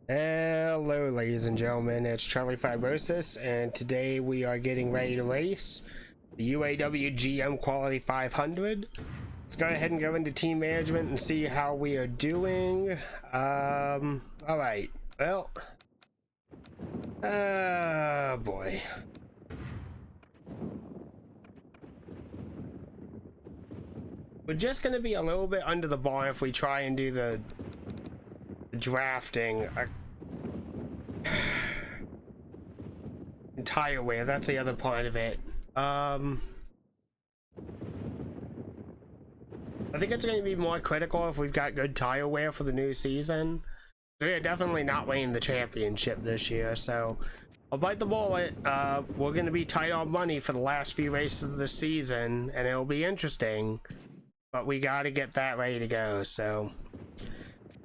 Hello ladies and gentlemen, it's Charlie Fibrosis, and today we are getting ready to race the UAW GM Quality 500. Let's go ahead and go into team management and see how we are doing. Alright, well, boy. We're just going to be a little bit under the bar if we try and do the drafting. Tire wear, that's the other part of it. I think it's going to be more critical if we've got good tire wear for the new season. We are definitely not winning the championship this year, so I'll bite the bullet. We're going to be tight on money for the last few races of the season, and it'll be interesting, but we got to get that ready to go. So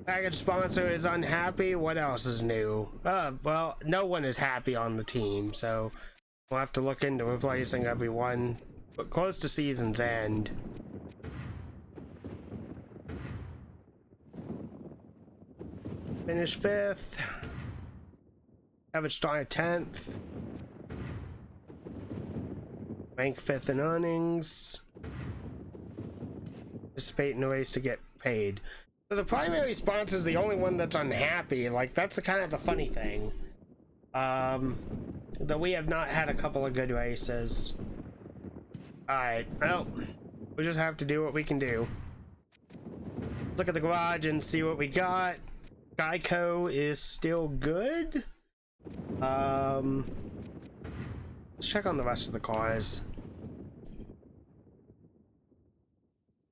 package sponsor is unhappy. What else is new? Well, no one is happy on the team, so we'll have to look into replacing everyone, but close to season's end. Finish 5th. Average start 10th. Rank 5th in earnings. Participate in the race to get paid. So the primary sponsor is the only one that's unhappy. Like, that's the kind of the funny thing. That we have not had a couple of good races. Alright, well, we just have to do what we can do. Let's look at the garage and see what we got. Geico is still good. Let's check on the rest of the cars.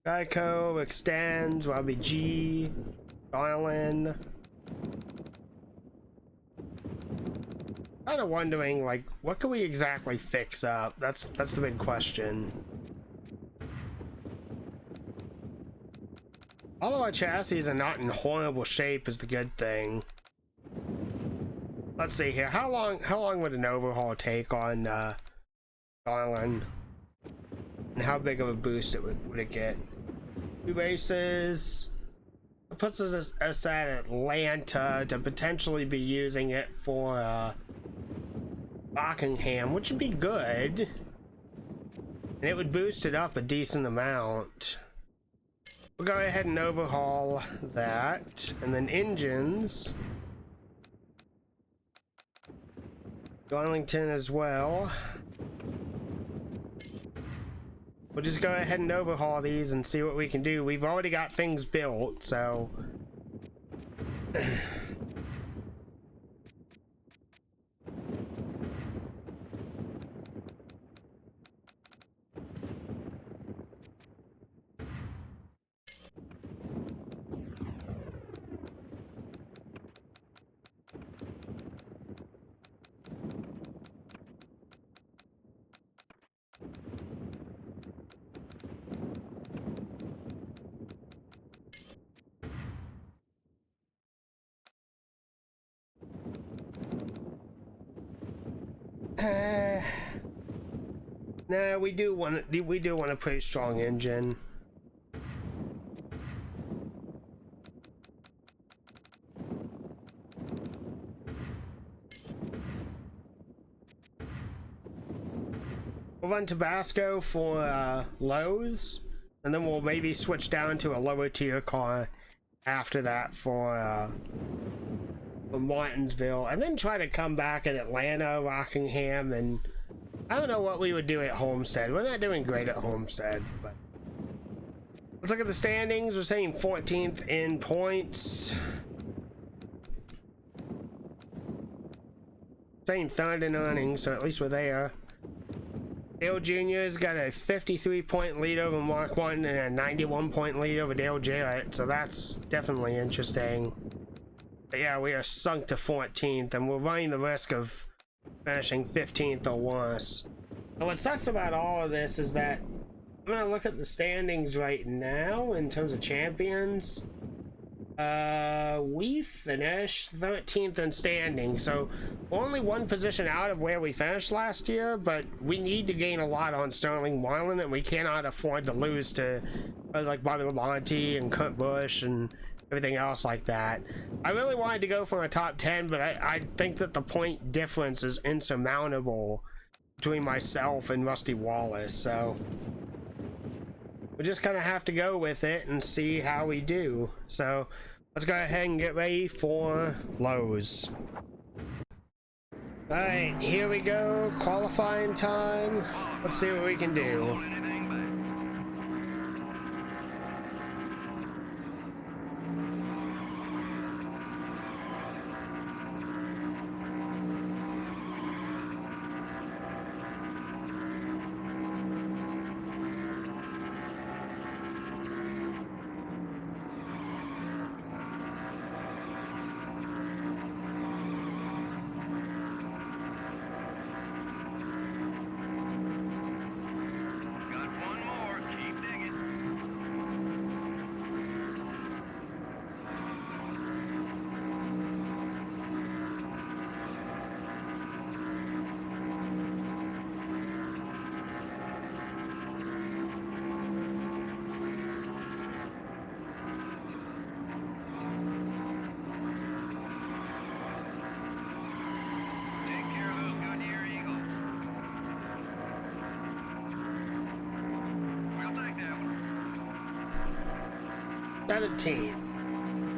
Geico extends, Robbie G, Garland. Kind of wondering, like, what can we exactly fix up? That's the big question. All of our chassis are not in horrible shape is the good thing. Let's see here. How long would an overhaul take on Garland? And how big of a boost would it get? 2 races. It puts us at Atlanta to potentially be using it for Rockingham, which would be good. And it would boost it up a decent amount. We'll go ahead and overhaul that. And then engines. Darlington as well. We'll just go ahead and overhaul these and see what we can do. We've already got things built, so nah, we do want a pretty strong engine. We'll run Tabasco for Lowe's, and then we'll maybe switch down to a lower tier car after that for Martinsville, and then try to come back at Atlanta, Rockingham, and I don't know what we would do at Homestead. We're not doing great at Homestead, but let's look at the standings. We're saying 14th in points. Saying 3rd in earnings, so at least we're there. Dale Jr.'s got a 53-point lead over Mark 1 and a 91-point lead over Dale Jarrett, so that's definitely interesting. But yeah, we are sunk to 14th, and we're running the risk of finishing 15th or worse. And what sucks about all of this is that I'm gonna look at the standings right now in terms of champions. We finished 13th in standing, so we're only one position out of where we finished last year, but we need to gain a lot on Sterling Marlin, and we cannot afford to lose to like Bobby Labonte and Kurt Busch and everything else like that. I really wanted to go for a top 10, but I think that the point difference is insurmountable between myself and Rusty Wallace, so we just kind of have to go with it and see how we do. So let's go ahead and get ready for Lowe's. All right, here we go, qualifying time. Let's see what we can do.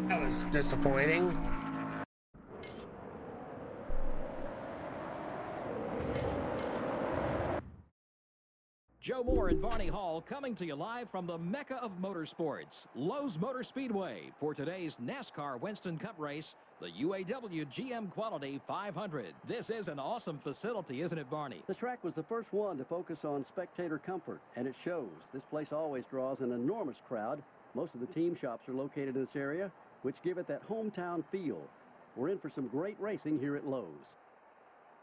That was disappointing. Joe Moore and Barney Hall coming to you live from the Mecca of Motorsports, Lowe's Motor Speedway, for today's NASCAR Winston Cup race, the UAW GM Quality 500. This is an awesome facility, isn't it, Barney? This track was the first one to focus on spectator comfort, and it shows. This place always draws an enormous crowd. Most of the team shops are located in this area, which give it that hometown feel. We're in for some great racing here at Lowe's.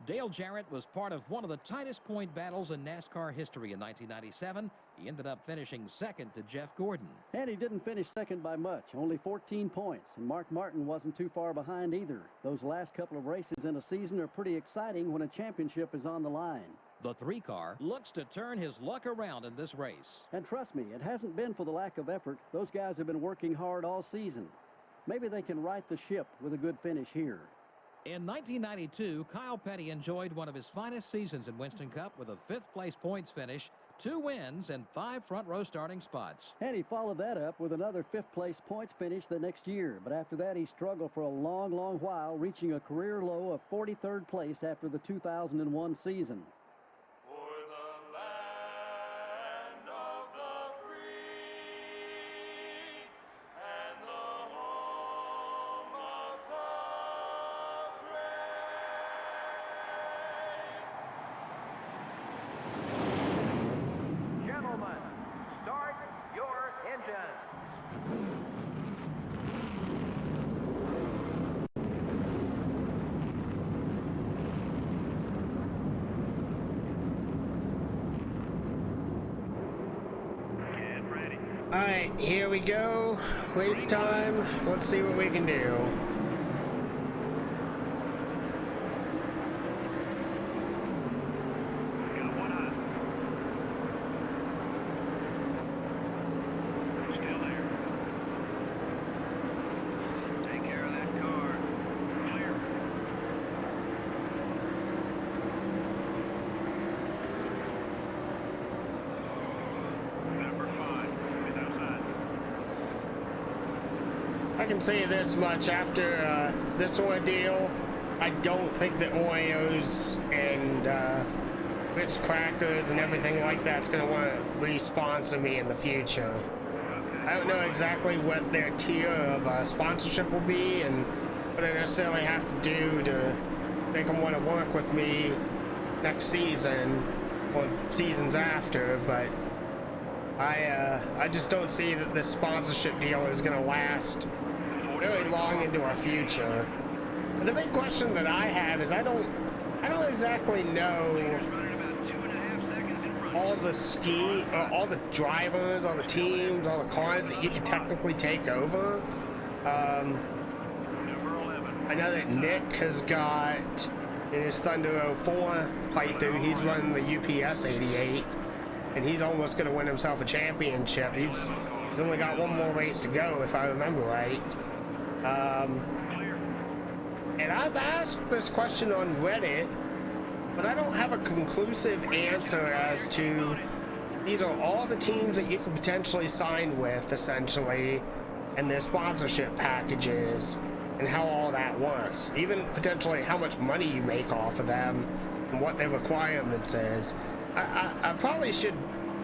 Dale Jarrett was part of one of the tightest point battles in NASCAR history in 1997. He ended up finishing second to Jeff Gordon. And he didn't finish second by much, only 14 points. And Mark Martin wasn't too far behind either. Those last couple of races in a season are pretty exciting when a championship is on the line. The 3-car looks to turn his luck around in this race. And trust me, it hasn't been for the lack of effort. Those guys have been working hard all season. Maybe they can right the ship with a good finish here. In 1992, Kyle Petty enjoyed one of his finest seasons in Winston Cup with a 5th-place points finish, 2 wins, and 5 front-row starting spots. And he followed that up with another 5th-place points finish the next year. But after that, he struggled for a long, long while, reaching a career low of 43rd place after the 2001 season. All right, here we go. Race time. Let's see what we can do. I can say this much, after this ordeal, I don't think that Oreos and Ritz crackers and everything like that's going to want to re-sponsor me in the future. I don't know exactly what their tier of sponsorship will be and what I necessarily have to do to make them want to work with me next season or seasons after, but I just don't see that this sponsorship deal is going to last very long into our future. But the big question that I have is I don't exactly know all the drivers, all the teams, all the cars that you can technically take over. I know that Nick has got in his Thunder 04 playthrough, he's running the UPS 88, and he's almost going to win himself a championship. He's He's only got one more race to go, if I remember right. And I've asked this question on Reddit, but I don't have a conclusive answer as to these are all the teams that you could potentially sign with, essentially, and their sponsorship packages, and how all that works. Even potentially how much money you make off of them, and what their requirements is. I probably should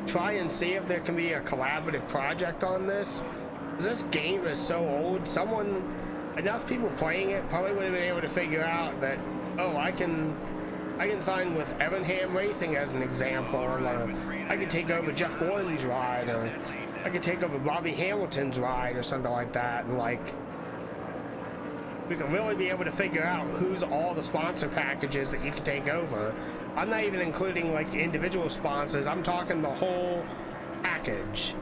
try and see if there can be a collaborative project on this. Because this game is so old, enough people playing it probably would have been able to figure out that, oh, I can sign with Evernham Racing as an example, or I could take over Jeff Gordon's ride, or I could take over Bobby Hamilton's ride, or something like that, and like, we can really be able to figure out who's all the sponsor packages that you can take over. I'm not even including like individual sponsors, I'm talking the whole package.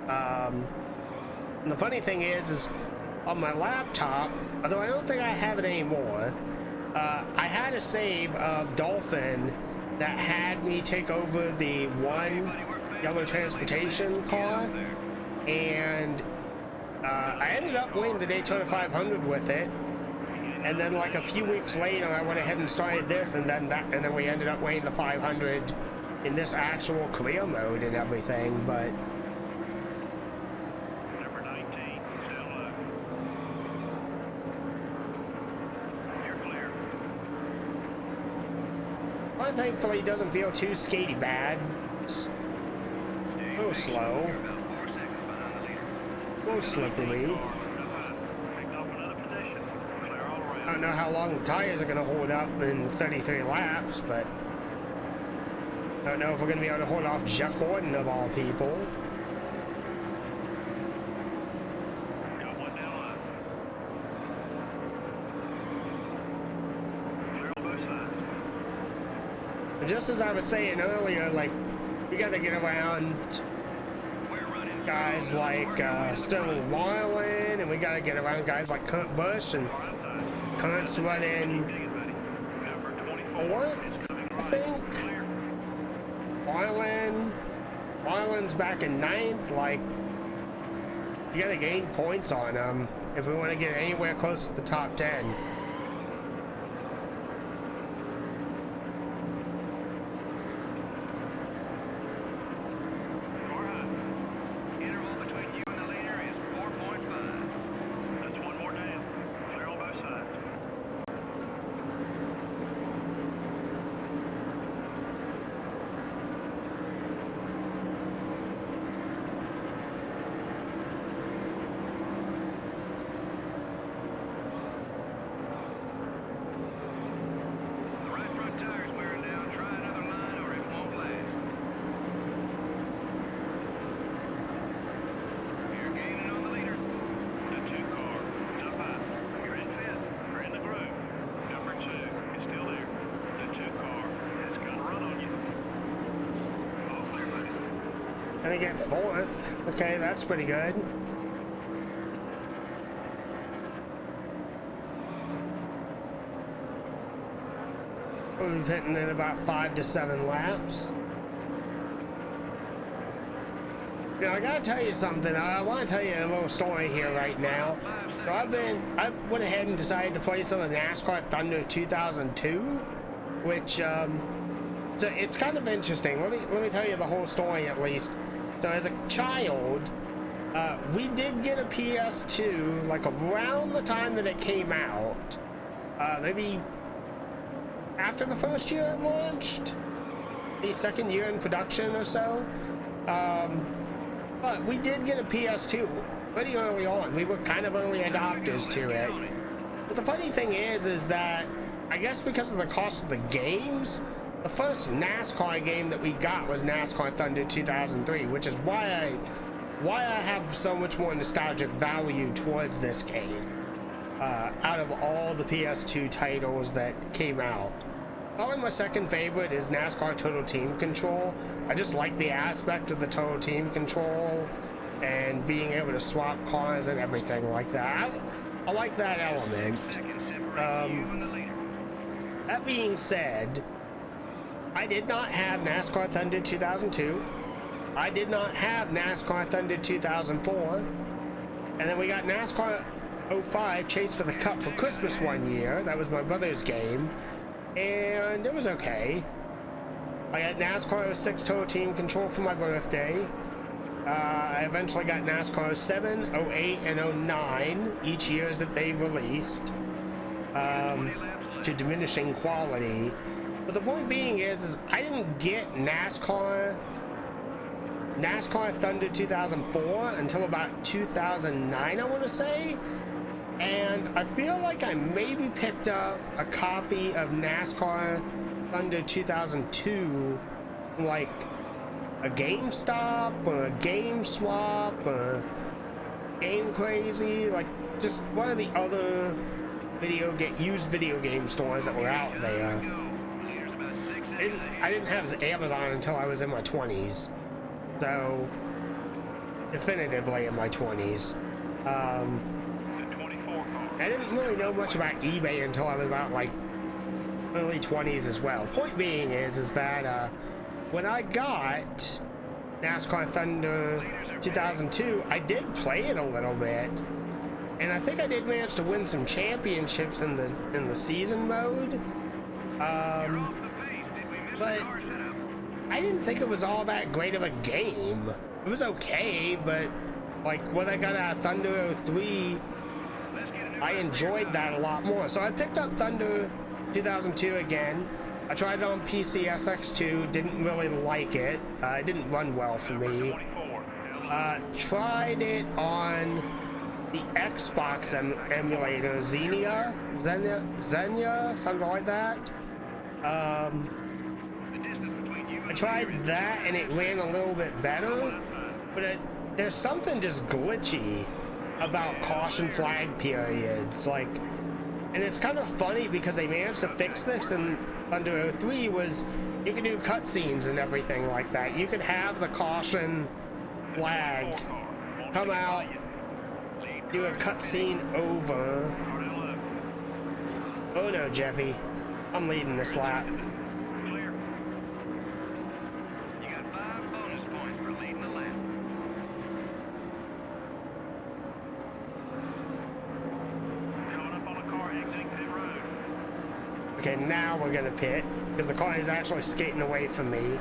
And the funny thing is on my laptop, although I don't think I have it anymore, I had a save of Dolphin that had me take over the one yellow transportation car, and I ended up winning the Daytona 500 with it. And then like a few weeks later, I went ahead and started this, and then we ended up winning the 500 in this actual career mode and everything. But Number 19, still low. You're clear. well, thankfully, it doesn't feel too skatey bad. It's a little slow, You're about 4 seconds behind the leader. a little slippery. Picked off another position. Clear all around. I don't know how long the tires are going to hold up in 33 laps, but I don't know if we're going to be able to hold off Jeff Gordon of all people. Got one down line. Clear on both sides. And just as I was saying earlier, like, we got to get around We're running. guys like Sterling Marlin, and we got to get around guys like Kurt Busch, and Kurt's running Number 24. 4th, I think. Marlin's back in 9th. Like, you got to gain points on them if we want to get anywhere close to the top 10. Interval between you and the leader is 4.5. That's one more down. Clear on both sides. The right front tire's wearing down. Try another line or it won't last. You're gaining on the leader. The 2 car is up high. You're in 5th. You're in the groove. Number 2 is still there. The 2 car has got a run on you. All clear, buddy. And they get 4th. Okay, that's pretty good. We'll be hitting in about 5 to 7 laps. Now, I gotta tell you something. I want to tell you a little story here right now. So I went ahead and decided to play some of NASCAR Thunder 2002, which so it's kind of interesting. Let me tell you the whole story at least. So as a child, we did get a PS2 like around the time that it came out. Maybe after the first year it launched, the second year in production or so. But we did get a PS2 pretty early on. We were kind of early adopters to it. But the funny thing is that I guess because of the cost of the games, the first NASCAR game that we got was NASCAR Thunder 2003, which is why I have so much more nostalgic value towards this game out of all the PS2 titles that came out. Probably my second favorite is NASCAR Total Team Control. I just like the aspect of the Total Team Control and being able to swap cars and everything like that. I like that element. That being said, I did not have NASCAR Thunder 2002. I did not have NASCAR Thunder 2004. And then we got NASCAR 05 Chase for the Cup for Christmas one year. That was my brother's game. And it was okay. I got NASCAR 06 Total Team Control for my birthday. I eventually got NASCAR 07, 08, and 09 each year that they released. To diminishing quality. But the point being is I didn't get NASCAR Thunder 2004 until about 2009, I want to say. And I feel like I maybe picked up a copy of NASCAR Thunder 2002 like a GameStop or a Game Swap or Game Crazy, like just one of the other used video game stores that were out there. I didn't have Amazon until I was in my 20s, so definitively in my 20s. I didn't really know much about eBay until I was about like early 20s as well. Point being is that when I got NASCAR Thunder 2002, I did play it a little bit, and I think I did manage to win some championships in the season mode. But I didn't think it was all that great of a game. It was okay, but like when I got out of Thunder 03, I enjoyed that a lot more. So I picked up Thunder 2002 again. I tried it on PC SX2, didn't really like it. It didn't run well for me. Tried it on the Xbox emulator, Xenia, something like that. I tried that and it ran a little bit better, but there's something just glitchy about caution flag periods, like, and it's kind of funny because they managed to fix this in Thunder 03. Was you can do cutscenes and everything like that. You could have the caution flag come out, do a cutscene over. Oh no, Jeffy, I'm leading this lap. Okay, now we're gonna pit because the car is actually skating away from me.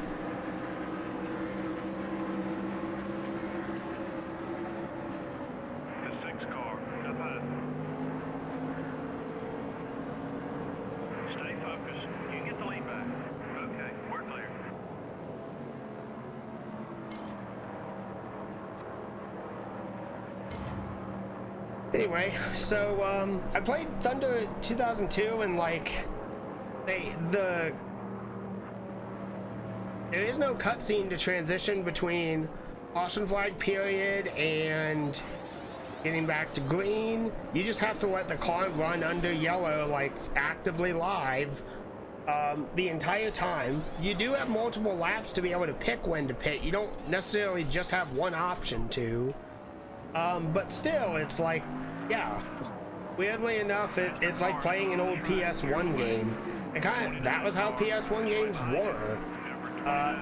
The 6 car, up ahead. Stay focused. You can get the lead back. Okay, we're clear. Anyway, so I played Thunder 2002 and like there is no cutscene to transition between caution flag period and getting back to green. You just have to let the car run under yellow, like actively live, the entire time. You do have multiple laps to be able to pick when to pit. You don't necessarily just have one option to, but still, it's like, yeah, weirdly enough, it's like playing an old PS1 game. That was how PS1 games were.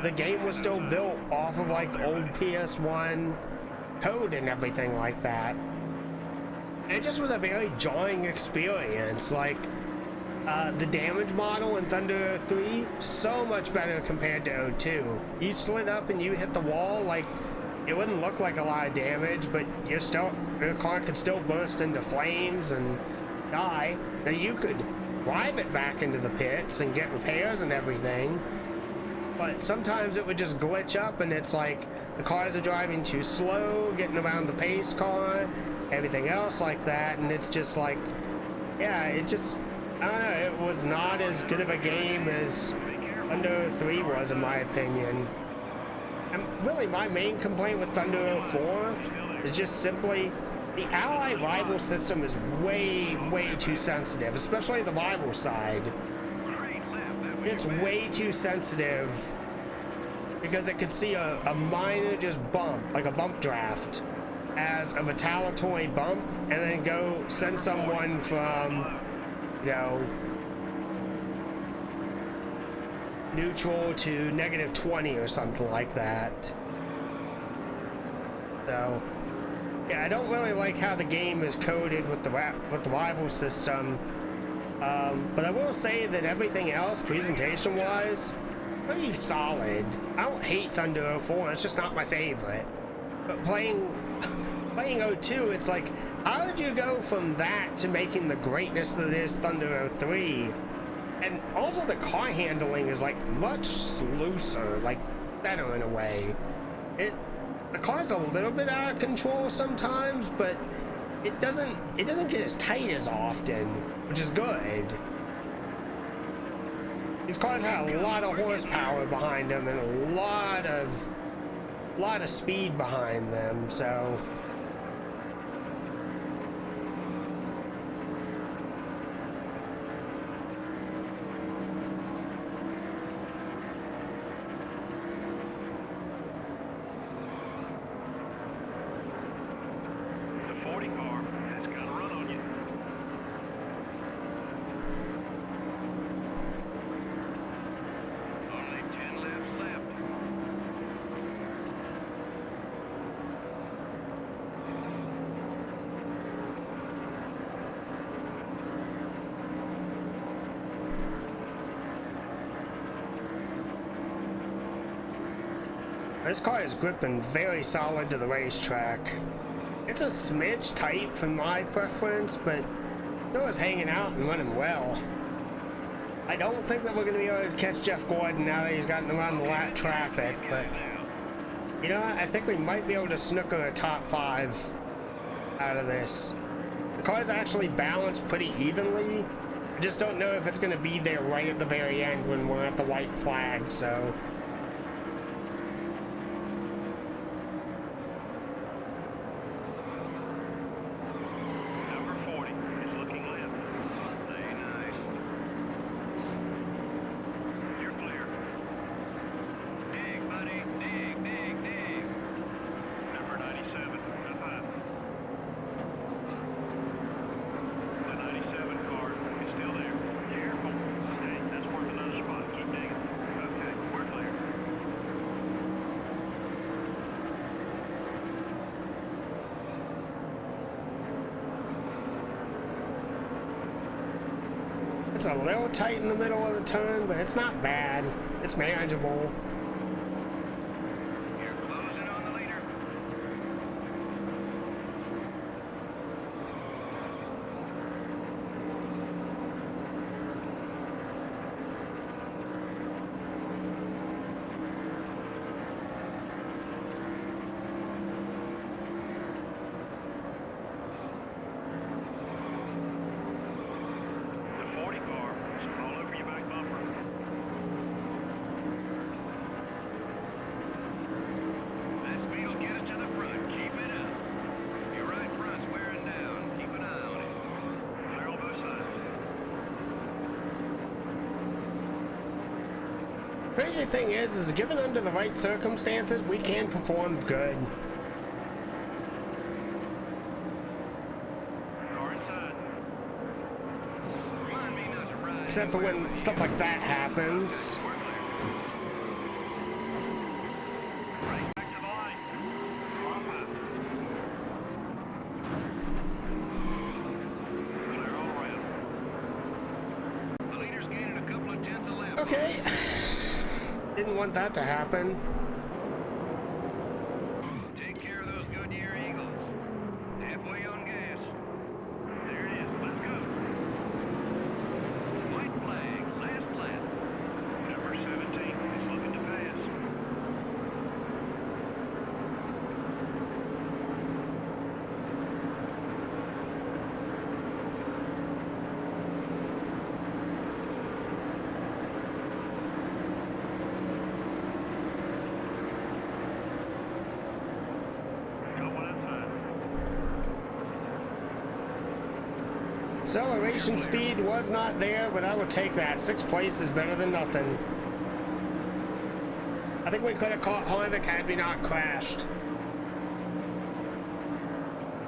The game was still built off of like old PS1 code and everything like that. It just was a very jarring experience. Like the damage model in Thunder 3, so much better compared to 02. You slid up and you hit the wall, like it wouldn't look like a lot of damage, but your car could still burst into flames and die. Now you could drive it back into the pits and get repairs and everything, but sometimes it would just glitch up and it's like the cars are driving too slow, getting around the pace car, everything else like that, and it's just like, yeah, it just, I don't know, it was not as good of a game as Thunder 03 was, in my opinion. And really my main complaint with Thunder 04 is just simply the ally rival system is way too sensitive, especially the rival side. It's way too sensitive because it could see a minor just bump, like a bump draft, as a retaliatory bump, and then go send someone from, you know, neutral to -20 or something like that. So yeah, I don't really like how the game is coded with the rival system. But I will say that everything else, presentation-wise, pretty solid. I don't hate Thunder 04, it's just not my favorite. But playing 02, it's like, how did you go from that to making the greatness that is Thunder 03? And also the car handling is like much looser, like better in a way. The car's a little bit out of control sometimes, but it doesn't get as tight as often, which is good. These cars have a lot of horsepower behind them and a lot of speed behind them, so The 40 car has got a run on you. Only 10 laps left. this car is gripping very solid to the racetrack. It's a smidge tight for my preference, but still is hanging out and running well. I don't think that we're going to be able to catch Jeff Gordon now that he's gotten around the lap traffic, but you know what? I think we might be able to snooker a top 5 out of this. The car's actually balanced pretty evenly. I just don't know if it's going to be there right at the very end when we're at the white flag, so Number 40 is looking left. Stay nice. You're clear. Dig, buddy. Dig, dig, dig. Number 97, up high. The 97 car is still there. Careful. Okay, that's worth another spot. Keep digging. Okay, we're clear. it's a little tight in the middle of the turn, but it's not bad. It's manageable. You're closing on the leader. The 40 car is all over your back bumper. That speed will get us to the front. Keep it up. Your right front's wearing down. Keep an eye on it. Clear on both sides. Crazy thing is given under the right circumstances, we can perform good. Car inside. Remind me not to ride. Except for when stuff like that happens. We're clear. Right back to the line. Come on, clear all around. The leader's gaining a couple of tenths of lap. Okay. Didn't want that to happen. Take care of those Goodyear Eagles. Halfway on gas. There it is. Let's go. White flag. Last lap. Number 17 is looking to pass. Got one outside. Acceleration speed was not there, but I would take that. 6th place is better than nothing. I think we could have caught Harvick had we not crashed.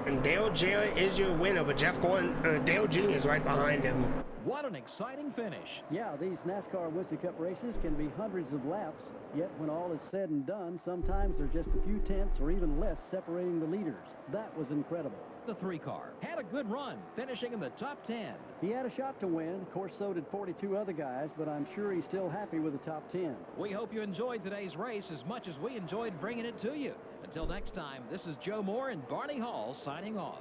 And Dale Jarrett is your winner, but Jeff Gordon, Dale Jr. is right behind him. What an exciting finish. Yeah, these NASCAR Winston Cup races can be hundreds of laps, yet when all is said and done, sometimes there's just a few tenths or even less separating the leaders. That was incredible. The 3-car had a good run, finishing in the top 10. He had a shot to win. Of course, so did 42 other guys, but I'm sure he's still happy with the top 10. We hope you enjoyed today's race as much as we enjoyed bringing it to you. Until next time, this is Joe Moore and Barney Hall signing off.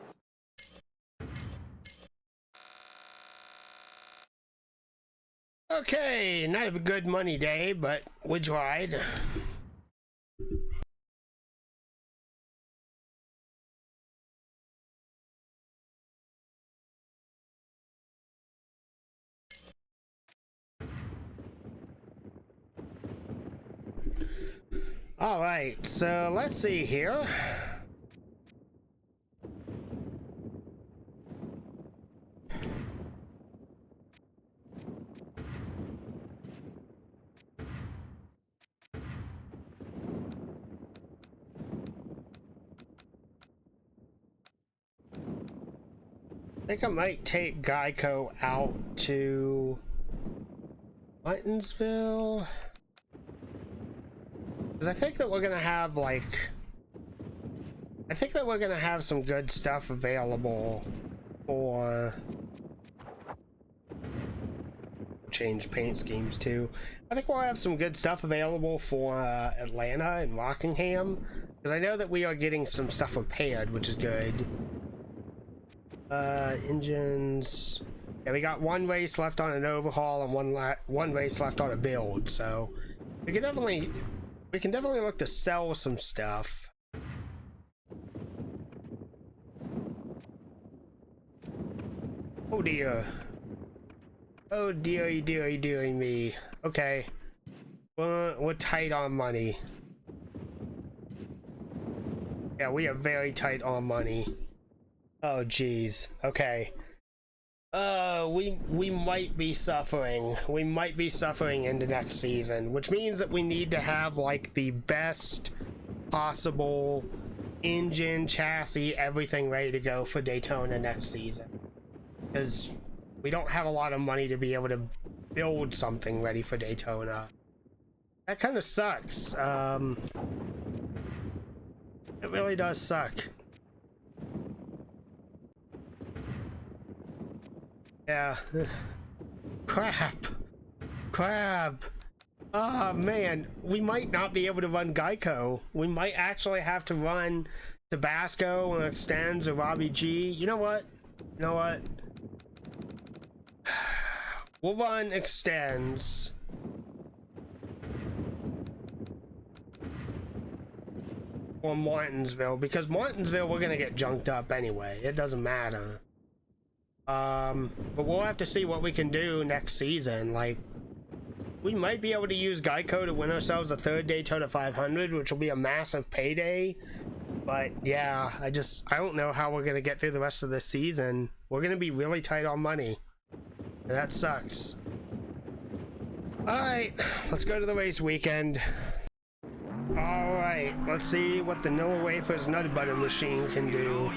Okay, not a good money day, but we tried. All right, so let's see here. I think I might take Geico out to Martinsville. Because I think that we're going to have, like... I think that we're going to have some good stuff available for... Change paint schemes, too. I think we'll have some good stuff available for Atlanta and Rockingham. Because I know that we are getting some stuff repaired, which is good. Engines. Yeah, we got one race left on an overhaul and one race left on a build, so we can definitely look to sell some stuff. Oh dear. Oh dearie, dearie, dearie me. Okay. We're tight on money. Yeah, we are very tight on money. Oh geez. Okay. We might be suffering. We might be suffering into next season, which means that we need to have like the best possible engine, chassis, everything ready to go for Daytona next season. Because we don't have a lot of money to be able to build something ready for Daytona. That kind of sucks. It really does suck. Yeah. Crap. Oh man, we might not be able to run Geico. We might actually have to run Tabasco or Extends or Robbie G. You know what? We'll run Extends. Or Martinsville, because Martinsville we're gonna get junked up anyway. It doesn't matter. But we'll have to see what we can do next season. Like, we might be able to use Geico to win ourselves a third Daytona 500, which will be a massive payday. But yeah, I don't know how we're gonna get through the rest of this season. We're gonna be really tight on money, and that sucks. All right, let's go to the race weekend. All right, let's see what the Nilla Wafers Nut Butter machine can do.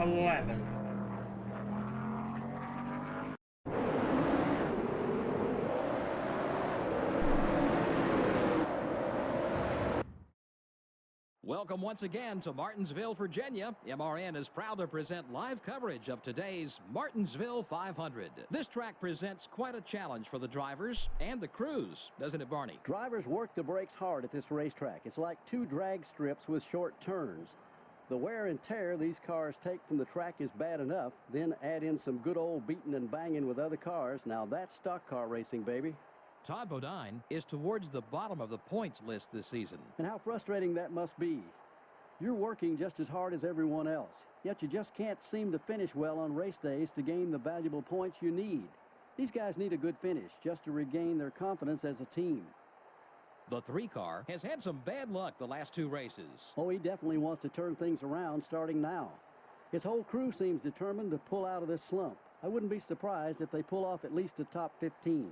11. Welcome once again to Martinsville, Virginia. MRN is proud to present live coverage of today's Martinsville 500. This track presents quite a challenge for the drivers and the crews, doesn't it, Barney? Drivers work the brakes hard at this racetrack. It's like two drag strips with short turns. The wear and tear these cars take from the track is bad enough. Then add in some good old beating and banging with other cars. Now that's stock car racing, baby. Todd Bodine is towards the bottom of the points list this season. And how frustrating that must be. You're working just as hard as everyone else, yet you just can't seem to finish well on race days to gain the valuable points you need. These guys need a good finish just to regain their confidence as a team. The 3-car has had some bad luck the last 2 races. Oh, he definitely wants to turn things around starting now. His whole crew seems determined to pull out of this slump. I wouldn't be surprised if they pull off at least a top 15.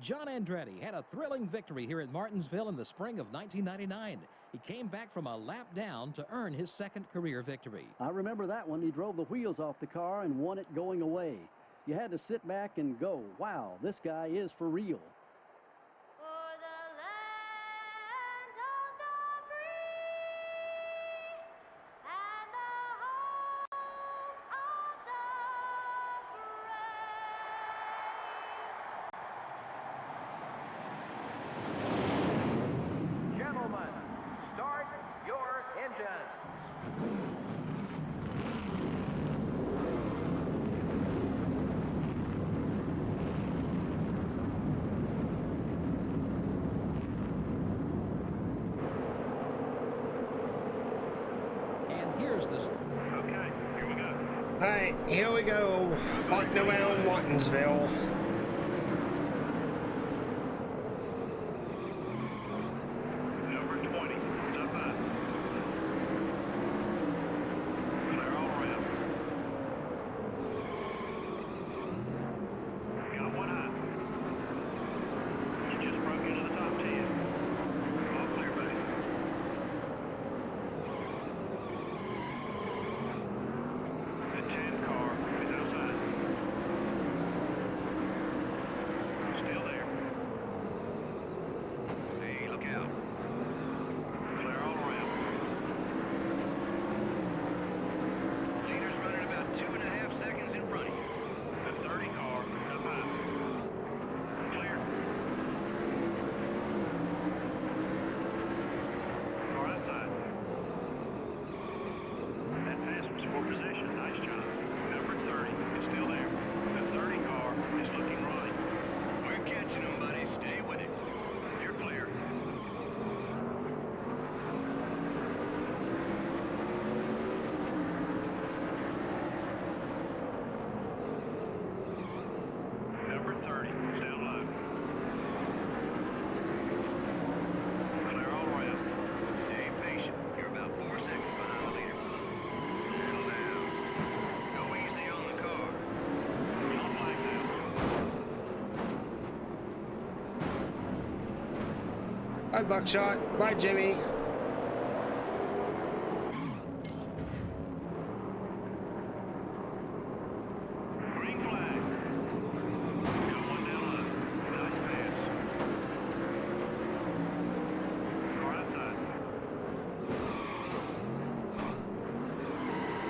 John Andretti had a thrilling victory here at Martinsville in the spring of 1999. He came back from a lap down to earn his 2nd career victory. I remember that one. He drove the wheels off the car and won it going away. You had to sit back and go, wow, this guy is for real. Alright, here we go. Fighting around Martinsville. Number 20, step up. Clear all around. Got one up. You just broke into the top 10. All clear, buddy. The 10 car is outside. Still there. Hey, look out. Clear all around. Leader's running about 2.5 seconds in front of you. The 30 car up high. Clear. Car outside. That passes for position. Nice job. Number 30 is still there. The 30 car is looking right. We're catching them, buddy. Stay with it. You're clear. Number 30 is down low. Clear all around. Stay patient. You're about 4 seconds behind the leader. Settle down. Go easy on the car. Yellow flag now. Bye, Buckshot. Bye, Jimmy. Green flag. Got one down low. Nice pass. Car outside.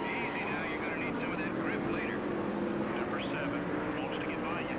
Easy now. You're going to need some of that grip later. Number 7 wants to get by you.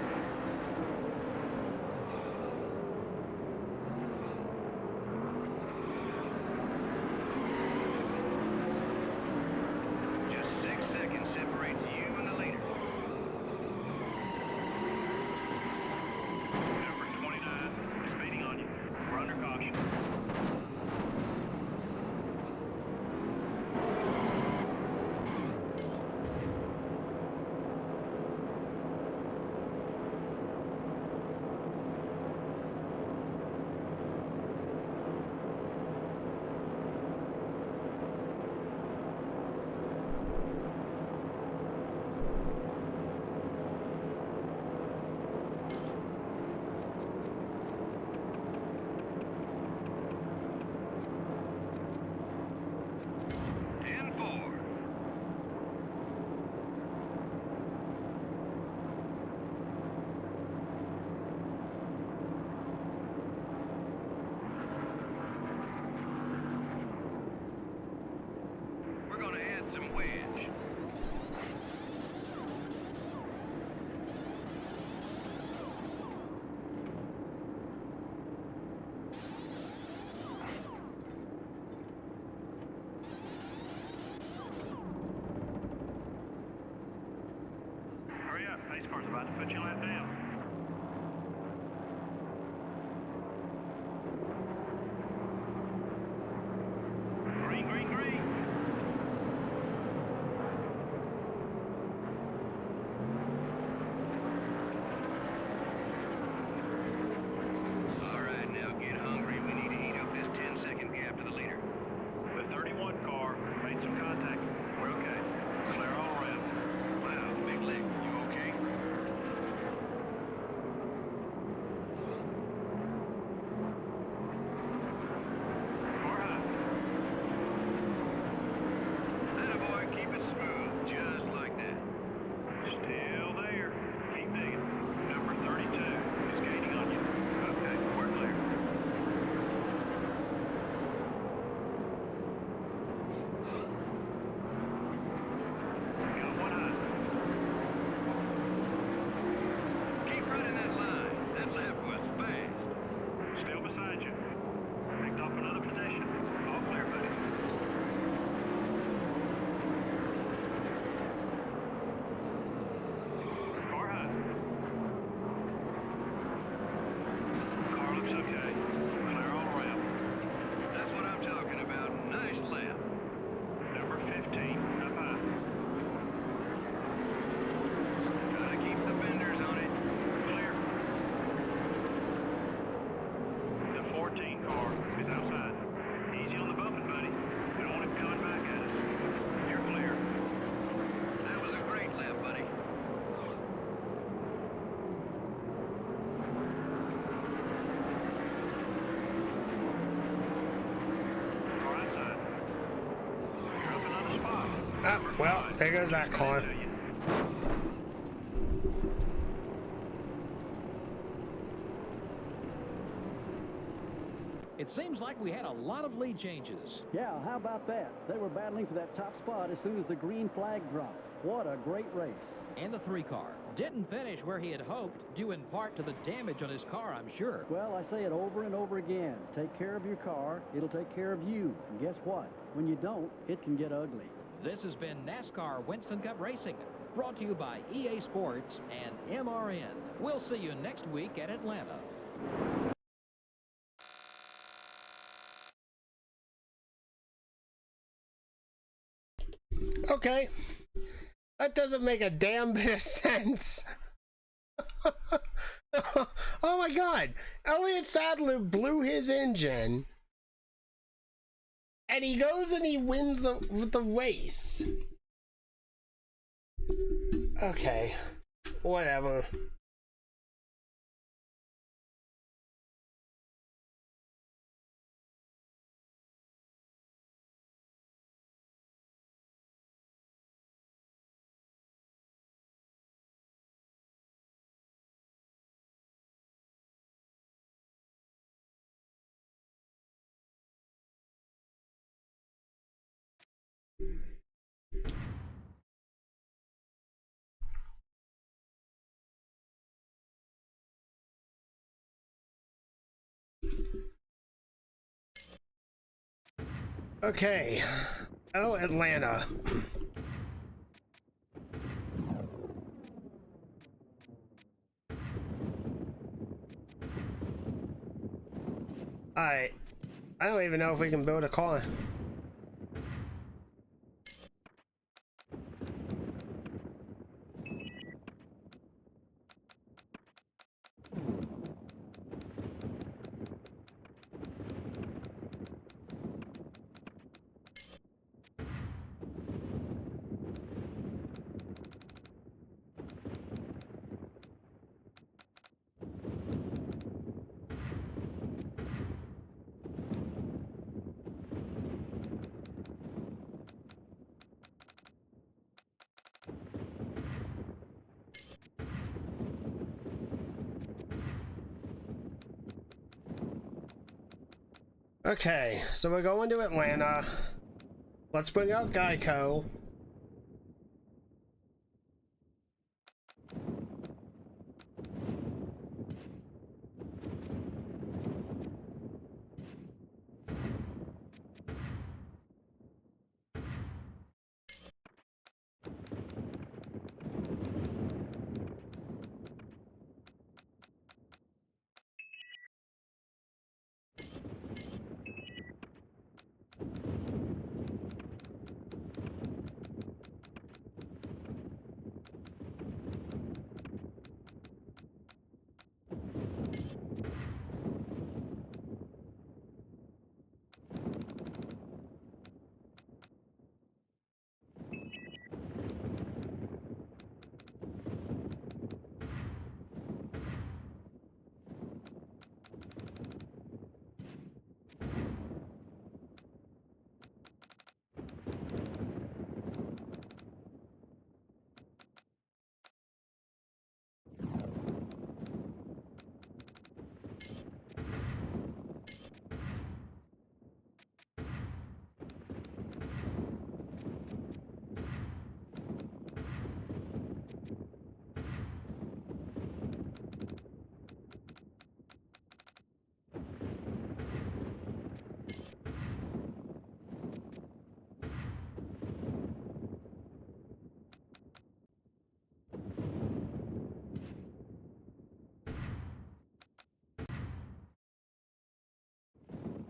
Ah, well, there goes that car. It seems like we had a lot of lead changes. Yeah, how about that? They were battling for that top spot as soon as the green flag dropped. What a great race. And the 3-car didn't finish where he had hoped, due in part to the damage on his car, I'm sure. Well, I say it over and over again. Take care of your car, it'll take care of you. And guess what? When you don't, it can get ugly. This has been NASCAR Winston Cup Racing, brought to you by EA Sports and MRN. We'll see you next week at Atlanta. Okay. That doesn't make a damn bit of sense. Oh my god. Elliott Sadler blew his engine. And he goes and he wins the race. Okay. Whatever. Okay. Oh, Atlanta. Alright. I don't even know if we can build a car. Okay, so we're going to Atlanta. Let's bring out Geico.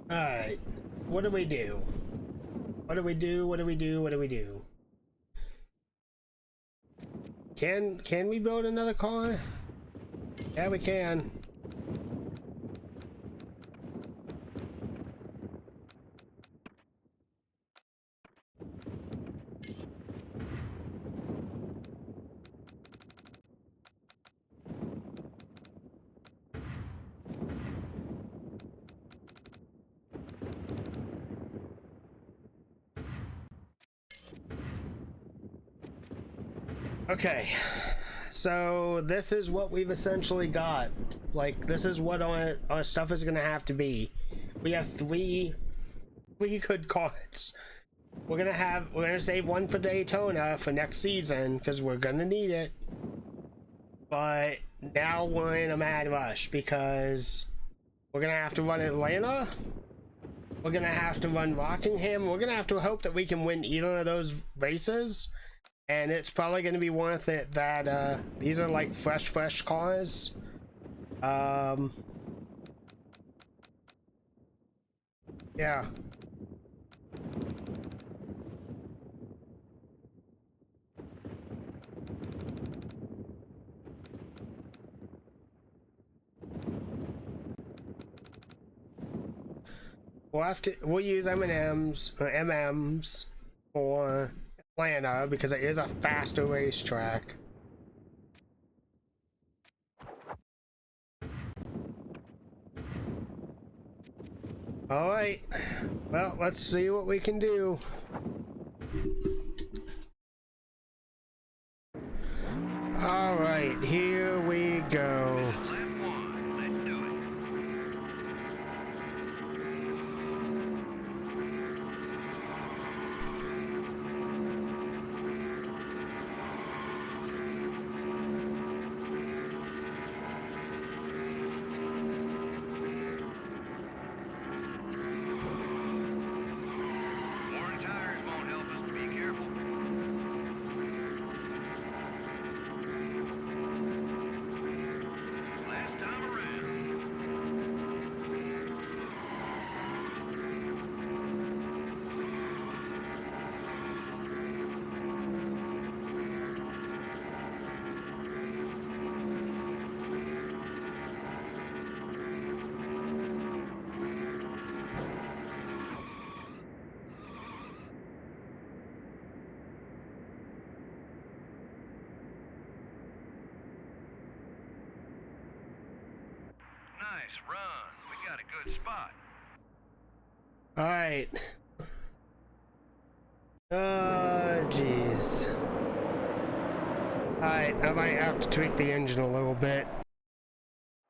Alright, what do we do? What do we do? What do we do? What do we do? Can we build another car? Yeah, we can. Okay, so this is what we've essentially got. Like, this is what our stuff is gonna have to be. We have three good cards. We're gonna save one for Daytona for next season because we're gonna need it. But now we're in a mad rush because we're gonna have to run Atlanta. We're gonna have to run Rockingham. We're gonna have to hope that we can win either of those races. And it's probably going to be worth it that these are like fresh cars. Yeah. We'll use M&Ms or MMs for Atlanta because it is a faster racetrack. All right, well, let's see what we can do. All right, here we go. Nice run. We got a good spot. All right. Oh, jeez. All right, I might have to tweak the engine a little bit.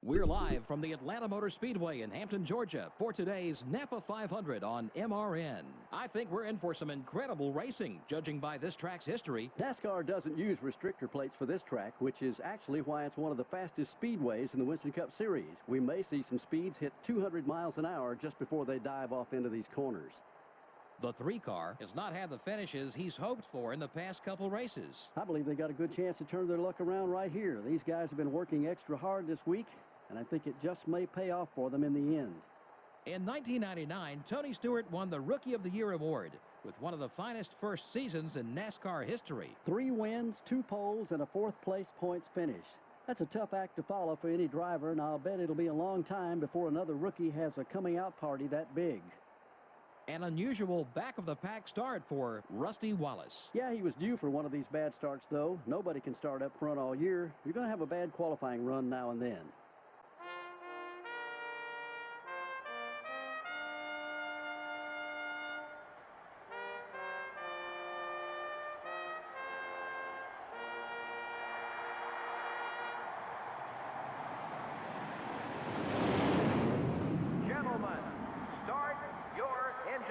We're live from the Atlanta Motor Speedway in Hampton, Georgia for today's NAPA 500 on MRN. I think we're in for some incredible racing, judging by this track's history. NASCAR doesn't use restrictor plates for this track, which is actually why it's one of the fastest speedways in the Winston Cup Series. We may see some speeds hit 200 miles an hour just before they dive off into these corners. The 3-car has not had the finishes he's hoped for in the past couple races. I believe they got a good chance to turn their luck around right here. These guys have been working extra hard this week, and I think it just may pay off for them in the end. In 1999, Tony Stewart won the Rookie of the Year award with one of the finest first seasons in NASCAR history. 3 wins, 2 poles, and a 4th place points finish. That's a tough act to follow for any driver, and I'll bet it'll be a long time before another rookie has a coming out party that big. An unusual back-of-the-pack start for Rusty Wallace. Yeah, he was due for one of these bad starts, though. Nobody can start up front all year. You're going to have a bad qualifying run now and then. Gentlemen, start your engines.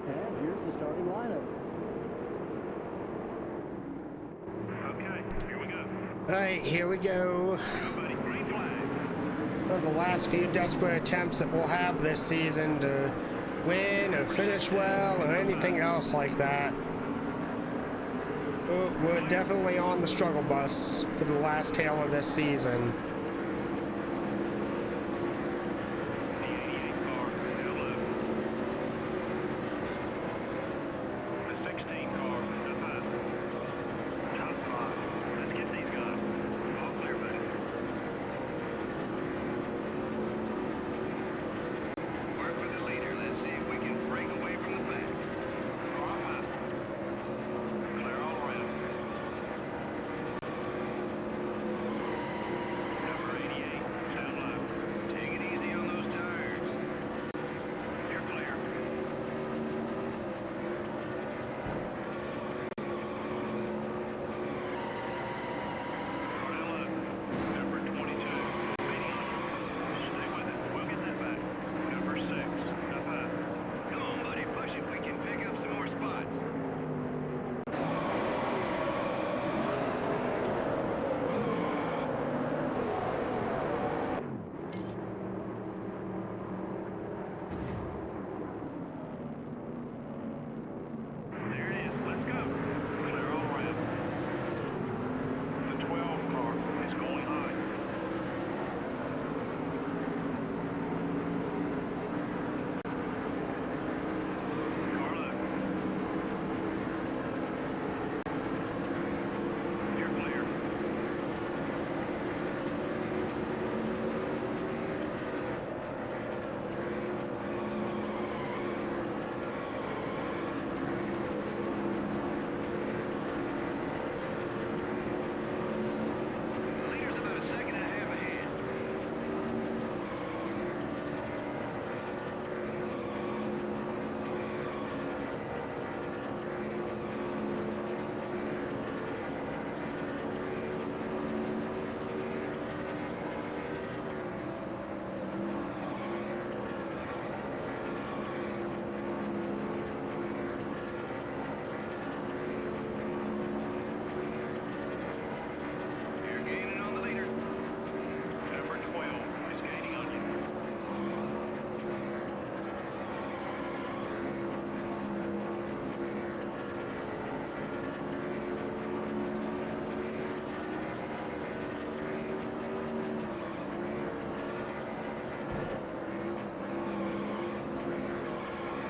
And here's the starting lineup. Okay, here we go. All right, here we go. Everybody, green flag. One of the last few desperate attempts that we'll have this season to win or finish well or anything else like that. We're definitely on the struggle bus for the last tail of this season. The 88 car, still low. The 16 car, up high. Top 5. Let's get these guys. All clear, buddy. Work with the leader. Let's see if we can break away from the pack. Car high. Clear all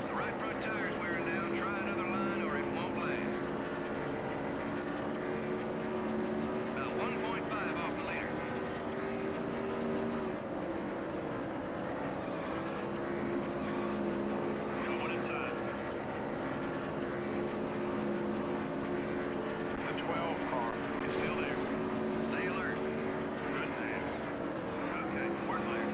The right front tire's wearing down. Try another line or it won't last. About 1.5 off the leader. Going inside. The 12 car is still there. Stay alert. Good pass. Okay, we're clear.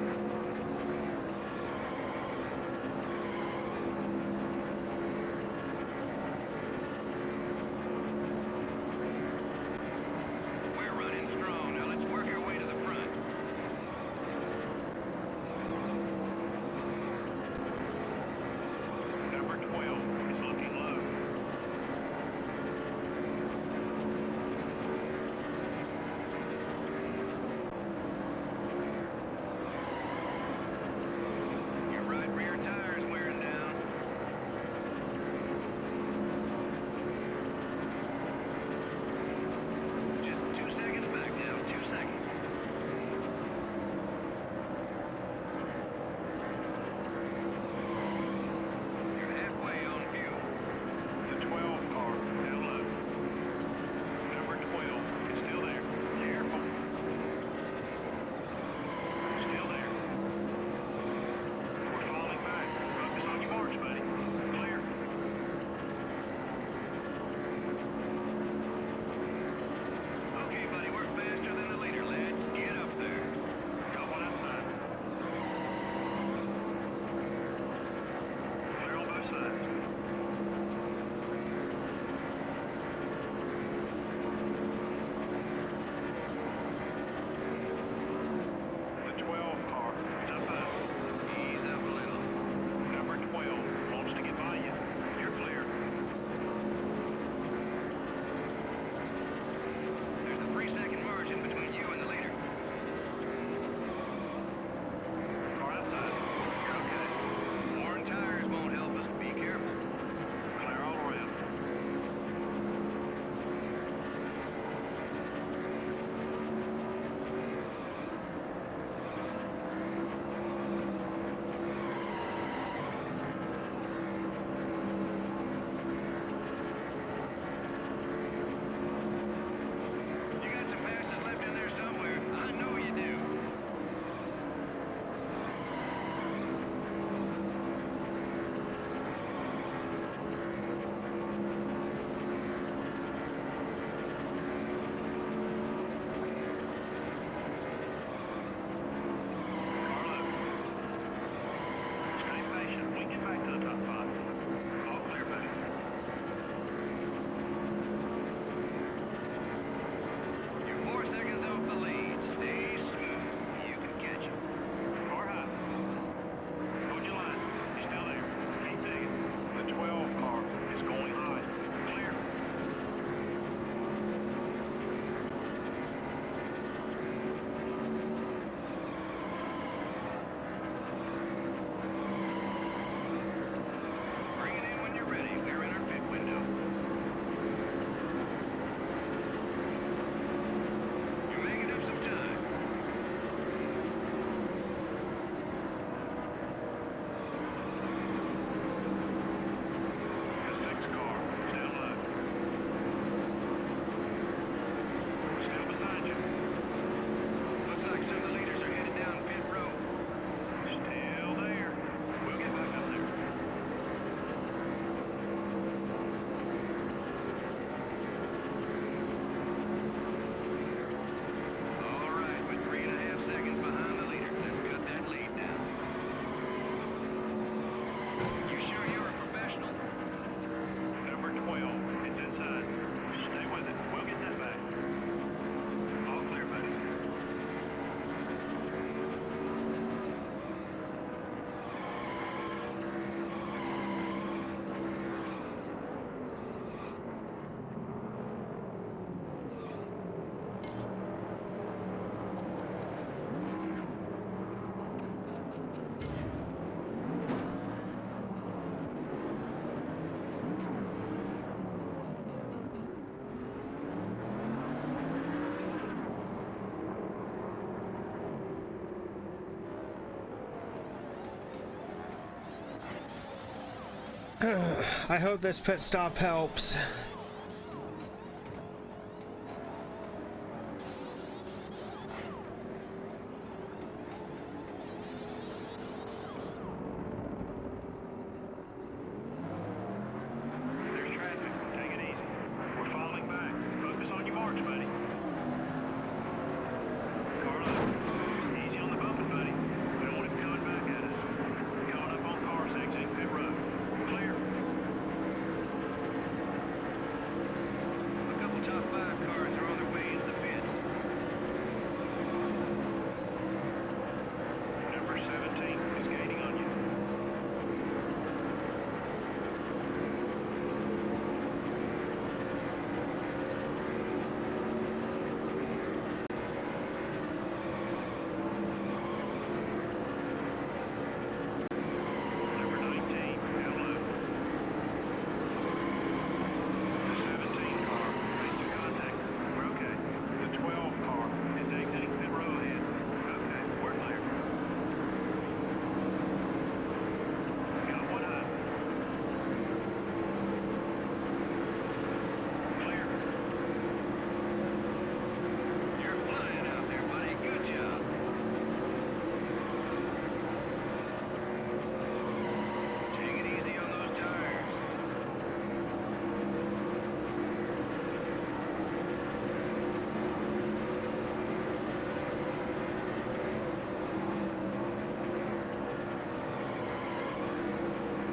I hope this pit stop helps. There's traffic. Take it easy. We're falling back. Focus on your march, buddy. Car left. Easy on the bumping, buddy. We don't want him coming back at us. Going up on cars exiting pit road. Clear. A couple top 5 cars are on their way into the pits. Number 17 is gaining on you. Number 19, hello. The 17 car made some contact. We're okay. The 12 car is exiting pit row ahead. Okay, we're clear. Got one up. Clear. You're flying out there, buddy. Good job. Take it easy on those tires.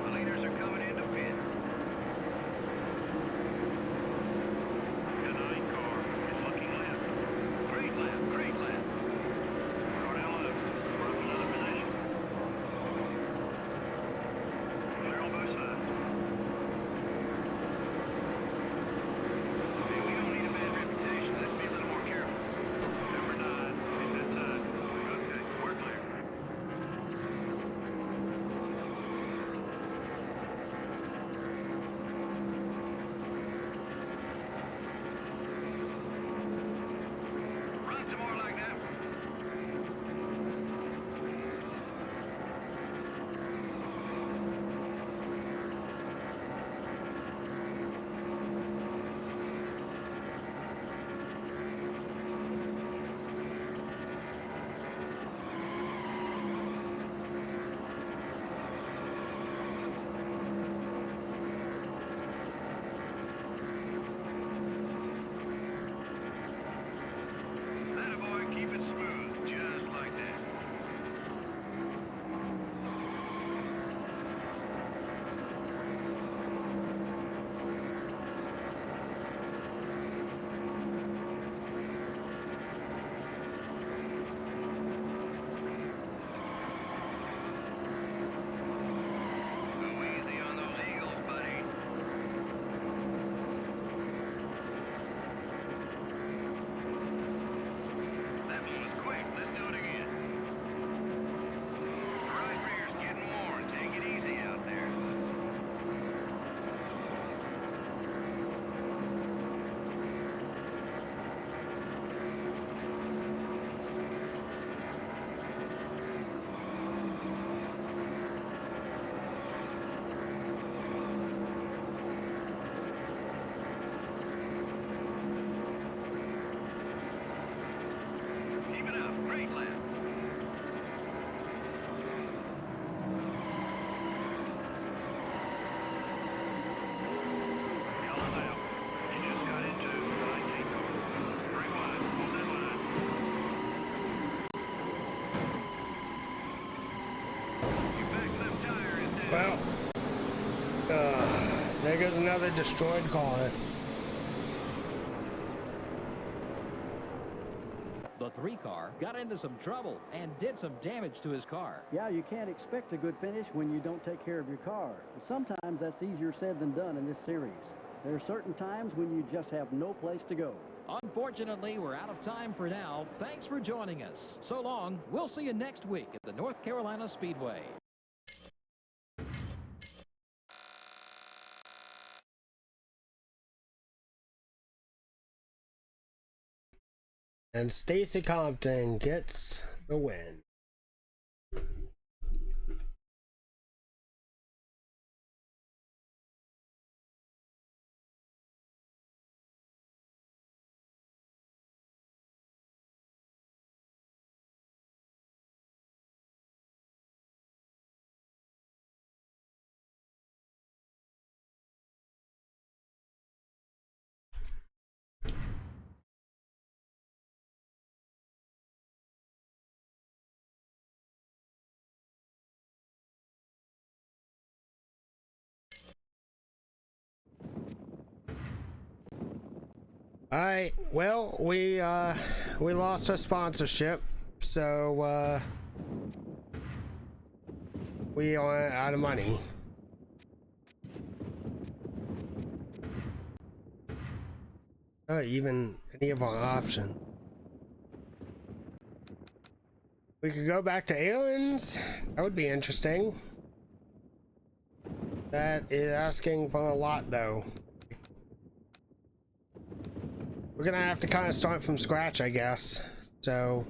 The leaders are coming into pit. The 9 car is looking left. Great lap, great lap. Car down low. We're up another position. Clear on both sides. Hey, we don't need a bad reputation. Let's be a little more careful. Number 9 is that side. Okay, we're clear. Run some more like that. Atta boy, keep it smooth, just like that. Go easy on those eagles, buddy. That was quick. Let's do it again. Right rear's getting worn. Take it easy out there. Keep it up. Great lap. Yellow's out. You just got into the 19 car. Bring wide. Hold that line. Your back left tire is down. Well, there goes another destroyed car. The 3 car got into some trouble and did some damage to his car. Yeah, you can't expect a good finish when you don't take care of your car. But sometimes that's easier said than done in this series. There are certain times when you just have no place to go. Unfortunately, we're out of time for now. Thanks for joining us. So long. We'll see you next week at the North Carolina Speedway. And Stacy Compton gets the win. Alright, well, we lost our sponsorship, so we are out of money. Not even any of our options. We could go back to Aaron's. That would be interesting. That is asking for a lot, though. We're gonna have to kind of start from scratch, I guess. So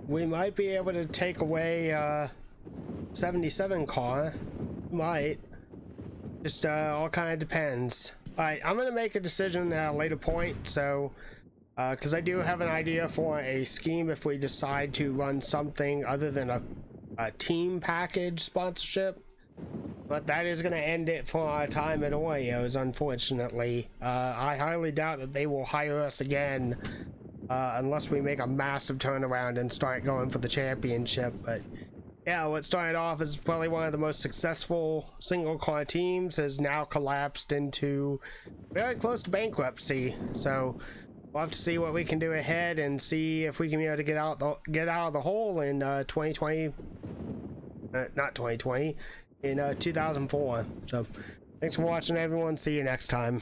we might be able to take away 77 car. Might. Just all kind of depends. Alright, I'm gonna make a decision at a later point, so because I do have an idea for a scheme if we decide to run something other than a team package sponsorship. But that is going to end it for our time at Oreos, unfortunately. I highly doubt that they will hire us again unless we make a massive turnaround and start going for the championship. But yeah, what started off as probably one of the most successful single car teams has now collapsed into very close to bankruptcy. So we'll have to see what we can do ahead and see if we can be able to get out of the hole in 2020. Not 2020. In 2004. So thanks for watching, everyone. See you next time.